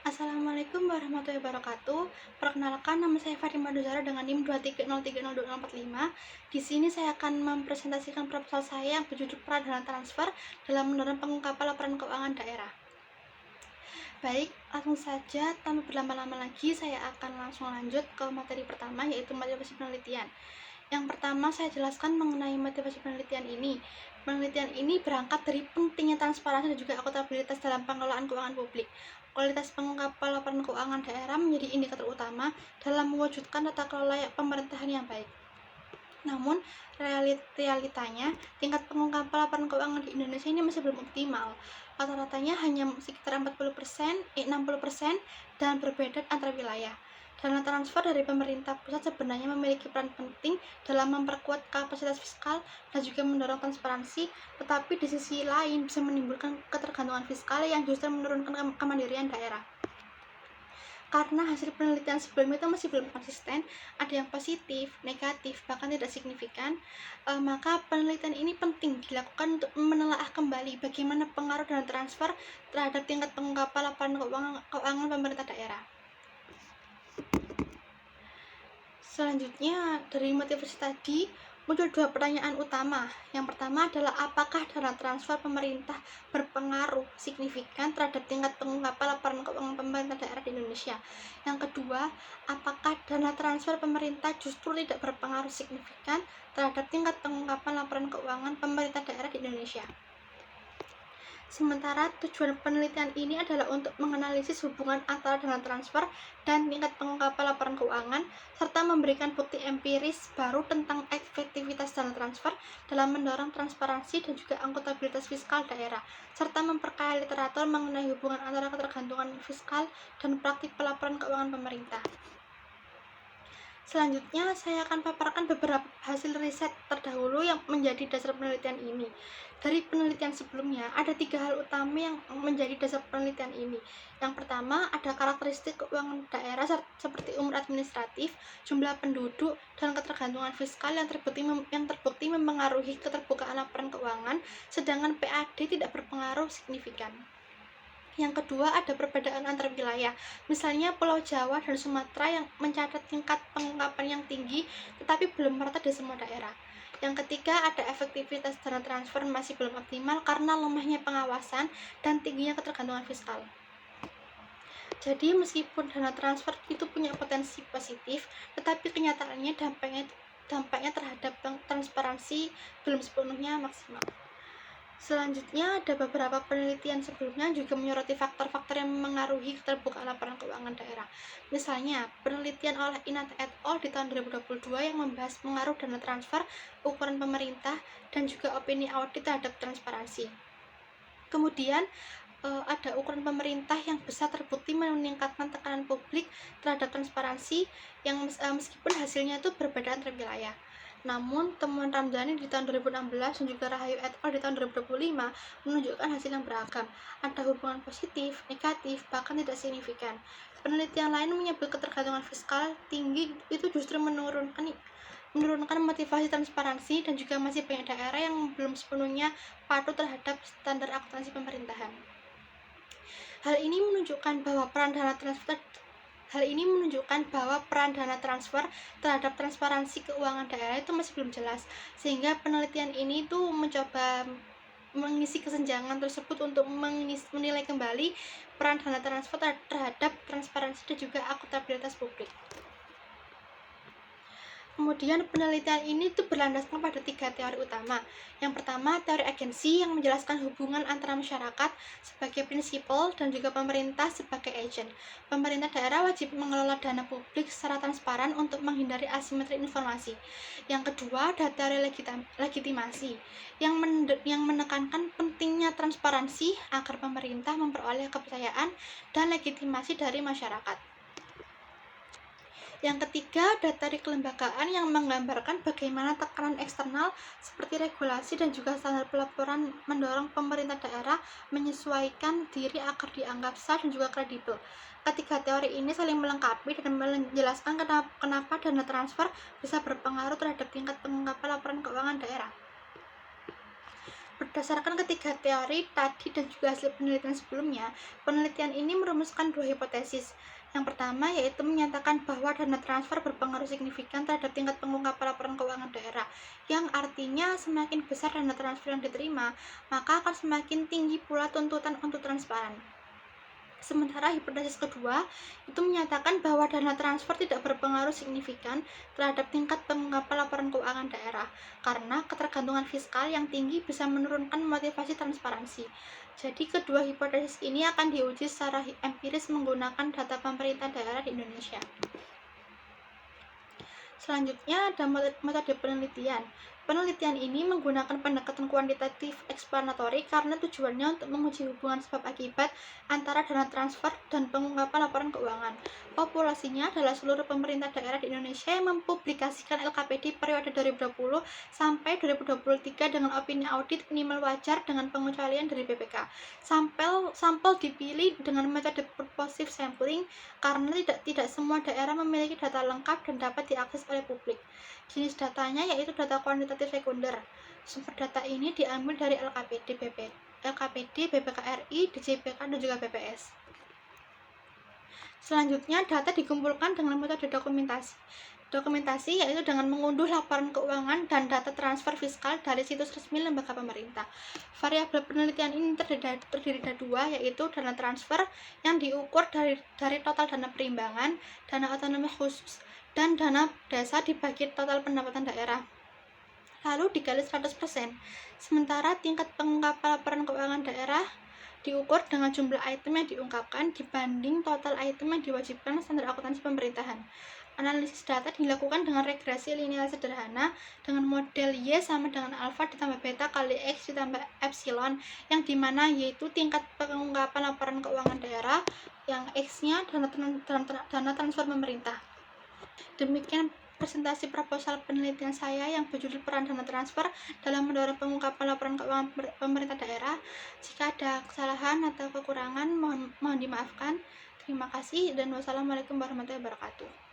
Assalamualaikum warahmatullahi wabarakatuh. Perkenalkan, nama saya Fatimah Duzara dengan NIM 230302045. Di sini saya akan mempresentasikan proposal saya yang berjudul peran dana transfer dalam mendorong pengungkapan laporan keuangan daerah. Baik, langsung saja tanpa berlama-lama lagi, saya akan langsung lanjut ke materi pertama, yaitu motivasi penelitian. Yang pertama, saya jelaskan mengenai motivasi penelitian ini. Penelitian ini berangkat dari pentingnya transparansi dan juga akuntabilitas dalam pengelolaan keuangan publik. Kualitas pengungkapan laporan keuangan daerah menjadi indikator utama dalam mewujudkan tata kelola pemerintahan yang baik. Namun, realitanya, tingkat pengungkapan laporan keuangan di Indonesia ini masih belum optimal. Rata-ratanya hanya sekitar 60%, dan berbeda antar wilayah. Dana transfer dari pemerintah pusat sebenarnya memiliki peran penting dalam memperkuat kapasitas fiskal dan juga mendorong transparansi, tetapi di sisi lain bisa menimbulkan ketergantungan fiskal yang justru menurunkan kemandirian daerah. Karena hasil penelitian sebelumnya itu masih belum konsisten, ada yang positif, negatif, bahkan tidak signifikan, maka penelitian ini penting dilakukan untuk menelaah kembali bagaimana pengaruh dana transfer terhadap tingkat pengungkapan laporan keuangan pemerintah daerah. Selanjutnya, dari motivasi tadi muncul dua pertanyaan utama. Yang pertama adalah apakah dana transfer pemerintah berpengaruh signifikan terhadap tingkat pengungkapan laporan keuangan pemerintah daerah di Indonesia. Yang kedua, apakah dana transfer pemerintah justru tidak berpengaruh signifikan terhadap tingkat pengungkapan laporan keuangan pemerintah daerah di Indonesia. Sementara tujuan penelitian ini adalah untuk menganalisis hubungan antara dana transfer dan tingkat pengungkapan laporan keuangan, serta memberikan bukti empiris baru tentang efektivitas dana transfer dalam mendorong transparansi dan juga akuntabilitas fiskal daerah, serta memperkaya literatur mengenai hubungan antara ketergantungan fiskal dan praktik pelaporan keuangan pemerintah. Selanjutnya, saya akan paparkan beberapa hasil riset terdahulu yang menjadi dasar penelitian ini. Dari penelitian sebelumnya, ada 3 hal utama yang menjadi dasar penelitian ini. Yang pertama, ada karakteristik keuangan daerah seperti umur administratif, jumlah penduduk, dan ketergantungan fiskal yang terbukti mempengaruhi keterbukaan laporan keuangan, sedangkan PAD tidak berpengaruh signifikan. Yang kedua, ada perbedaan antar wilayah. Misalnya Pulau Jawa dan Sumatera yang mencatat tingkat pengungkapan yang tinggi tetapi belum merata di semua daerah. Yang ketiga, ada efektivitas dana transfer masih belum optimal karena lemahnya pengawasan dan tingginya ketergantungan fiskal. Jadi meskipun dana transfer itu punya potensi positif, tetapi kenyataannya dampaknya terhadap transparansi belum sepenuhnya maksimal. Selanjutnya, ada beberapa penelitian sebelumnya juga menyoroti faktor-faktor yang mengaruhi keterbukaan laporan keuangan daerah. Misalnya, penelitian oleh Inata et al. Di tahun 2022 yang membahas pengaruh dana transfer, ukuran pemerintah, dan juga opini audit terhadap transparansi. Kemudian, ada ukuran pemerintah yang besar terbukti meningkatkan tekanan publik terhadap transparansi yang meskipun hasilnya itu berbeda antar wilayah. Namun, temuan Ramdhani di tahun 2016 dan juga Rahayu et al. Di tahun 2025 menunjukkan hasil yang beragam. Ada hubungan positif, negatif, bahkan tidak signifikan. Penelitian lain menyebut ketergantungan fiskal tinggi itu justru menurunkan motivasi transparansi dan juga masih banyak daerah yang belum sepenuhnya patuh terhadap standar akuntansi pemerintahan. Hal ini menunjukkan bahwa peran dana transfer terhadap transparansi keuangan daerah itu masih belum jelas, sehingga penelitian ini tuh mencoba mengisi kesenjangan tersebut untuk menilai kembali peran dana transfer terhadap transparansi dan juga akuntabilitas publik. Kemudian penelitian ini tuh berlandaskan pada 3 teori utama. Yang pertama, teori agensi yang menjelaskan hubungan antara masyarakat sebagai prinsipal dan juga pemerintah sebagai agent. Pemerintah daerah wajib mengelola dana publik secara transparan untuk menghindari asimetri informasi. Yang kedua, ada teori legitimasi yang menekankan pentingnya transparansi agar pemerintah memperoleh kepercayaan dan legitimasi dari masyarakat. Yang ketiga, ada teori kelembagaan yang menggambarkan bagaimana tekanan eksternal seperti regulasi dan juga standar pelaporan mendorong pemerintah daerah menyesuaikan diri agar dianggap sah dan juga kredibel. Ketiga teori ini saling melengkapi dan menjelaskan kenapa dana transfer bisa berpengaruh terhadap tingkat pengungkapan laporan keuangan daerah. Berdasarkan ketiga teori tadi dan juga hasil penelitian sebelumnya, penelitian ini merumuskan dua hipotesis. Yang pertama yaitu menyatakan bahwa dana transfer berpengaruh signifikan terhadap tingkat pengungkapan laporan keuangan daerah, yang artinya semakin besar dana transfer yang diterima, maka akan semakin tinggi pula tuntutan untuk transparan. Sementara hipotesis kedua itu menyatakan bahwa dana transfer tidak berpengaruh signifikan terhadap tingkat pengungkapan laporan keuangan daerah, karena ketergantungan fiskal yang tinggi bisa menurunkan motivasi transparansi. Jadi kedua hipotesis ini akan diuji secara empiris menggunakan data pemerintah daerah di Indonesia. Selanjutnya ada metode penelitian. Penelitian ini menggunakan pendekatan kuantitatif eksplanatory karena tujuannya untuk menguji hubungan sebab akibat antara dana transfer dan pengungkapan laporan keuangan. Populasinya adalah seluruh pemerintah daerah di Indonesia yang mempublikasikan LKPD periode 2020 sampai 2023 dengan opini audit minimal wajar dengan pengecualian dari BPK. Sampel dipilih dengan metode purposive sampling karena tidak semua daerah memiliki data lengkap dan dapat diakses oleh publik. Jenis datanya yaitu data kuantitatif sekunder. Sumber data ini diambil dari LKPD, BPKRI, DJPK, dan juga BPS. Selanjutnya, data dikumpulkan dengan metode dokumentasi. Dokumentasi yaitu dengan mengunduh laporan keuangan dan data transfer fiskal dari situs resmi lembaga pemerintah. Variabel penelitian ini terdiri dari dua, yaitu dana transfer yang diukur dari total dana perimbangan, dana otonomi khusus, dan dana desa dibagi total pendapatan daerah, lalu dikali 100%. Sementara tingkat pengungkapan laporan keuangan daerah diukur dengan jumlah item yang diungkapkan dibanding total item yang diwajibkan standar akuntansi pemerintahan. Analisis data dilakukan dengan regresi linear sederhana dengan model Y sama dengan alfa ditambah beta kali X ditambah epsilon, yang dimana Y itu tingkat pengungkapan laporan keuangan daerah, yang X-nya dana transfer pemerintah. Demikian presentasi proposal penelitian saya yang berjudul peran dana transfer dalam mendorong pengungkapan laporan keuangan pemerintah daerah. Jika ada kesalahan atau kekurangan mohon dimaafkan. Terima kasih dan wassalamualaikum warahmatullahi wabarakatuh.